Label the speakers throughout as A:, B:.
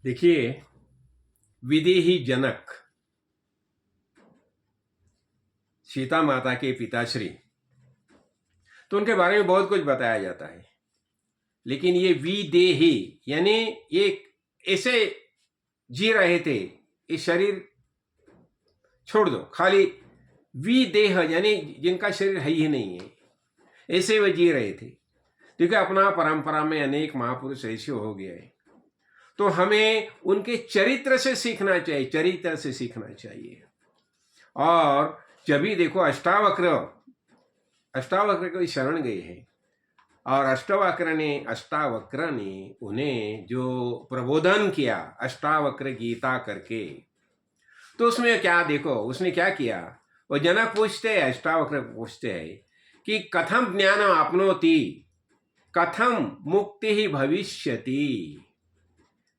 A: देखिए, विदेही जनक सीता माता के पिताश्री, तो उनके बारे में बहुत कुछ बताया जाता है। लेकिन ये विदेही यानी ये ऐसे जी रहे थे, ये शरीर छोड़ दो, खाली विदेह यानी जिनका शरीर है ही नहीं है, ऐसे वे जी रहे थे। क्योंकि अपना परंपरा में अनेक महापुरुष ऐसे हो गए हैं, तो हमें उनके चरित्र से सीखना चाहिए, चरित्र से सीखना चाहिए। और जब भी देखो अष्टावक्र को शरण गए हैं, और अष्टावक्र ने उन्हें जो प्रबोधन किया अष्टावक्र गीता करके, तो उसमें क्या देखो उसने क्या किया। वो जनक पूछते हैं, अष्टावक्र पूछते हैं कि कथम ज्ञान आपनोति, कथम मुक्ति ही भविष्यति,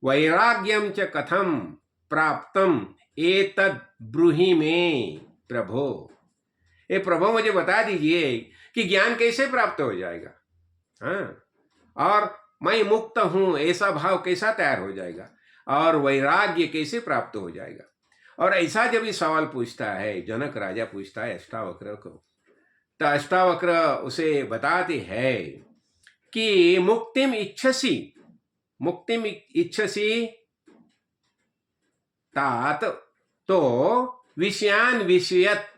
A: वैराग्यम च कथम प्राप्तम एतद ब्रूहि में प्रभो। ये प्रभु मुझे बता दीजिए कि ज्ञान कैसे प्राप्त हो जाएगा, हाँ, और मैं मुक्त हूं ऐसा भाव कैसा तैयार हो जाएगा, और वैराग्य कैसे प्राप्त हो जाएगा। और ऐसा जब ये सवाल पूछता है, जनक राजा पूछता है अष्टावक्र को, तो अष्टावक्र उसे बताते हैं कि मुक्तिम इच्छसी तात तो विषयान विषयत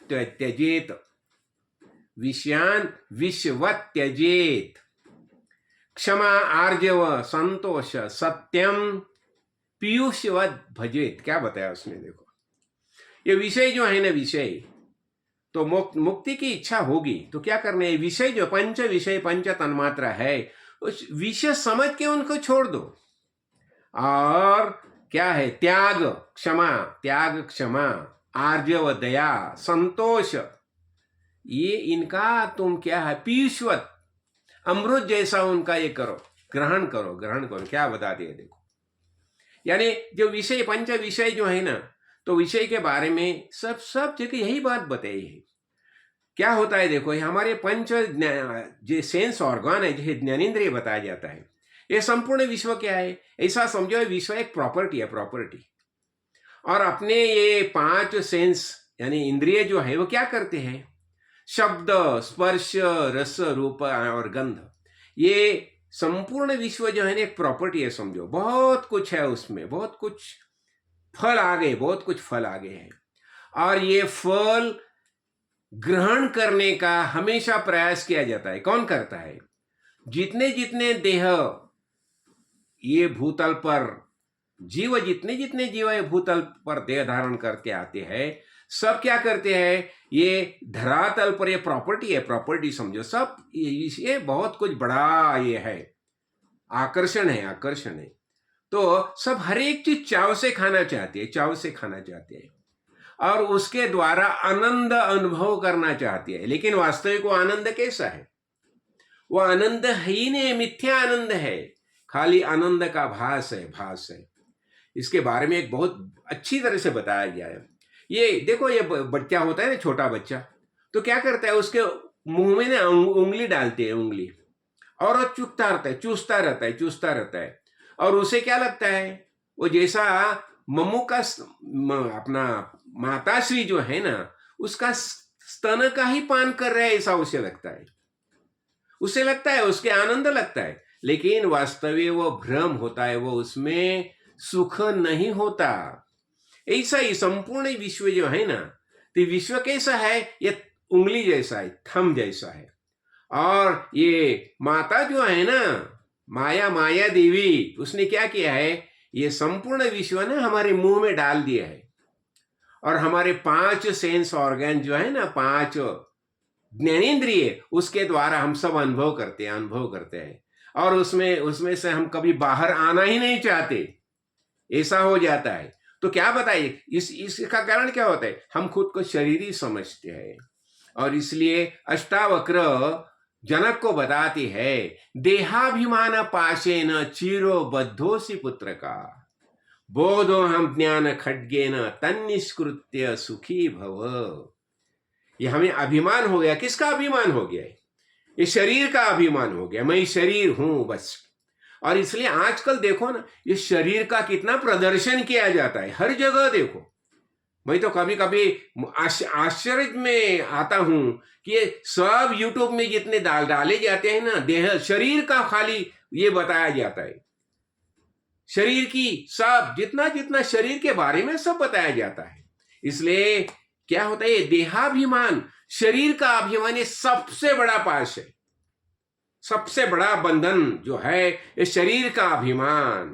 A: त्यजेत, विषयान विश्वत त्यजेत, क्षमा आर्जव संतोष सत्यम पीयूषवत भजेत। क्या बताया उसने, देखो ये विषय जो है ना, विषय तो मुक्ति की इच्छा होगी तो क्या करना है, विषय जो पंच विषय पंच तन्मात्रा है, उस विषय समझ के उनको छोड़ दो। और क्या है, त्याग क्षमा, आर्जव दया, संतोष, ये इनका तुम क्या है, पीयूषवत अमृत जैसा उनका ये करो, ग्रहण करो। क्या बता दिए देखो, यानी जो विषय पंच विषय जो है ना, तो विषय के बारे में सब जगह यही बात बताई है। क्या होता है देखो, हमारे पंच जो सेंस ऑर्गन है, जो ज्ञानेंद्रिय बताया जाता है, ये संपूर्ण विश्व क्या है, ऐसा समझो विश्व एक प्रॉपर्टी है, प्रॉपर्टी। और अपने ये पांच सेंस यानी इंद्रिय जो है वो क्या करते हैं, शब्द स्पर्श रस रूप और गंध, ये संपूर्ण विश्व जो है ना एक प्रॉपर्टी है, समझो बहुत कुछ है उसमें, बहुत कुछ फल आ गए हैं। और ये फल ग्रहण करने का हमेशा प्रयास किया जाता है। कौन करता है, जितने जितने देह ये भूतल पर जितने जीव ये भूतल पर देह धारण करके आते हैं, सब क्या करते हैं, ये धरातल पर ये प्रॉपर्टी समझो, सब ये बहुत कुछ बड़ा ये है, आकर्षण है। तो सब हर एक चीज चाव से खाना चाहते हैं, और उसके द्वारा आनंद अनुभव करना चाहती है। लेकिन वास्तविक वो आनंद कैसा है, वो आनंद ही नहीं, मिथ्या आनंद है, खाली आनंद का भास है। इसके बारे में एक बहुत अच्छी तरह से बताया गया है। ये देखो, ये बच्चा होता है ना, छोटा बच्चा, तो क्या करता है, उसके मुंह में ना उंगली डालते हैं, उंगली, और वो चूसता रहता है। और उसे क्या लगता है, वो जैसा मम्मू का अपना माताश्री जो है ना, उसका स्तन का ही पान कर रहा है, ऐसा उसे लगता है, उसके आनंद लगता है। लेकिन वास्तविक वो भ्रम होता है, वो उसमें सुख नहीं होता। ऐसा ही संपूर्ण विश्व जो है ना, तो विश्व कैसा है, ये उंगली जैसा है, थंब जैसा है। और ये माता जो है ना, माया देवी, उसने क्या किया है, ये संपूर्ण विश्व ना हमारे मुंह में डाल दिया है। और हमारे पांच सेंस ऑर्गन जो है ना, पांच ज्ञानेंद्रिय, उसके द्वारा हम सब अनुभव करते हैं। और उसमें से हम कभी बाहर आना ही नहीं चाहते, ऐसा हो जाता है। तो क्या बताइए, इसका कारण क्या होता है, हम खुद को शरीरी समझते हैं। और इसलिए अष्टावक्र जनक को बताती है, देहाभिमान पाशेन चिरो बद्धोसी पुत्र का, बोधो हम ज्ञान खड्गेन तन्निष्कृत्य सुखी भव। ये हमें अभिमान हो गया, किसका अभिमान हो गया, ये शरीर का अभिमान हो गया, मैं शरीर हूं बस। और इसलिए आजकल देखो ना, ये शरीर का कितना प्रदर्शन किया जाता है हर जगह। देखो, मैं तो कभी कभी आश्चर्य में आता हूं कि ये सब यूट्यूब में जितने डाले जाते हैं ना, देह शरीर का खाली ये बताया जाता है, शरीर की सब जितना जितना शरीर के बारे में सब बताया जाता है। इसलिए क्या होता है, देहाभिमान, शरीर का अभिमान, ये सबसे बड़ा पाश है, सबसे बड़ा बंधन जो है ये शरीर का अभिमान।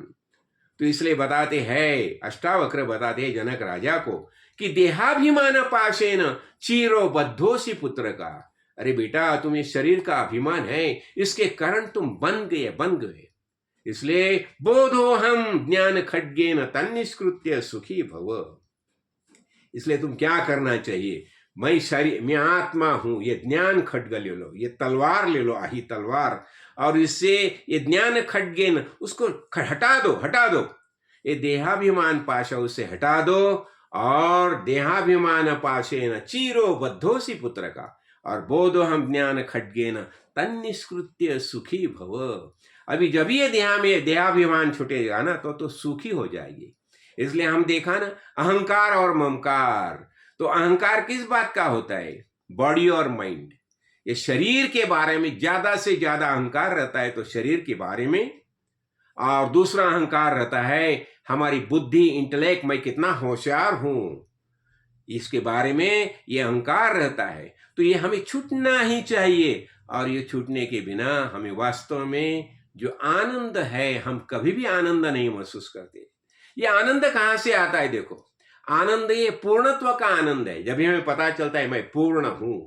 A: तो इसलिए बताते हैं, अष्टावक्र बताते हैं जनक राजा को कि देहाभिमान पाशेन चीरो बद्धोसी पुत्र का। अरे बेटा, तुम्हें शरीर का अभिमान है, इसके कारण तुम बन गए। इसलिए बोधो हम ज्ञान खड्गेन तन्निष्कृत्य सुखी भव। इसलिए तुम क्या करना चाहिए, मैं शरीर, मैं आत्मा हूं, ये ज्ञान खड्ग ले लो, ये तलवार ले लो, आही तलवार, और इससे ये ज्ञान खड्गेन उसको हटा दो, ये देहाभिमान पाशा उसे हटा दो, और देहाभिमान पाशेन चीरो बद्धोसी पुत्र का, और बोधो हम ज्ञान खड्गेन तन्निष्कृत्य सुखी भव। अभी जब ये देहाभिमान छूटेगा ना तो सुखी हो जाएगी। इसलिए हम देखा ना, अहंकार और ममकार। तो अहंकार किस बात का होता है, बॉडी और माइंड, ये शरीर के बारे में ज्यादा से ज्यादा अहंकार रहता है, तो शरीर के बारे में। और दूसरा अहंकार रहता है हमारी बुद्धि, इंटेलेक्ट, मैं कितना होशियार हूं, इसके बारे में ये अहंकार रहता है। तो ये हमें छूटना ही चाहिए, और ये छूटने के बिना हमें वास्तव में जो आनंद है, हम कभी भी आनंद नहीं महसूस करते। ये आनंद कहाँ से आता है, देखो, आनंद ये पूर्णत्व का आनंद है। जब हमें पता चलता है मैं पूर्ण हूं,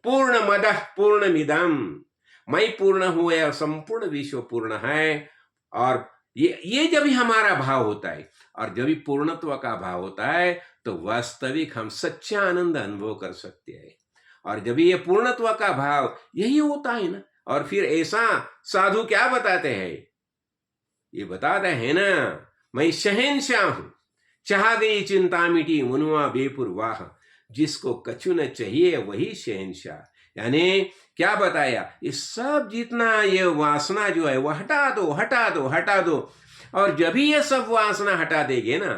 A: पूर्ण मदः पूर्णमिदम्, मैं पूर्ण हुए और संपूर्ण विश्व पूर्ण है, और ये जब भी हमारा भाव होता है, और जब भी पूर्णत्व का भाव होता है, तो वास्तविक हम सच्चा आनंद अनुभव कर सकते हैं। और जब ये पूर्णत्व का भाव यही होता है ना, और फिर ऐसा साधु क्या बताते हैं, ये बताते हैं ना, मैं शहंशाह हूं, चाह गई चिंता मिटी मुनुआ बेपुरवाह, जिसको कछु न चाहिए वही शहंशाह। यानी क्या बताया, ये सब जितना ये वासना जो है वो हटा दो। और जब भी ये सब वासना हटा देंगे ना,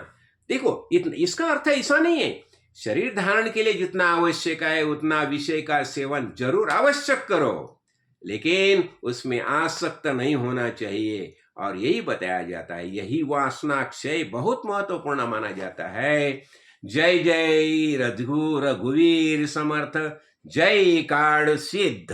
A: देखो इसका अर्थ ऐसा नहीं है शरीर धारण के लिए जितना आवश्यक है उतना विषय का सेवन जरूर आवश्यक करो, लेकिन उसमें आसक्त नहीं होना चाहिए। और यही बताया जाता है, यही वासना क्षय बहुत महत्वपूर्ण माना जाता है। जय जय रघुवीर समर्थ, जय काळ सिद्ध।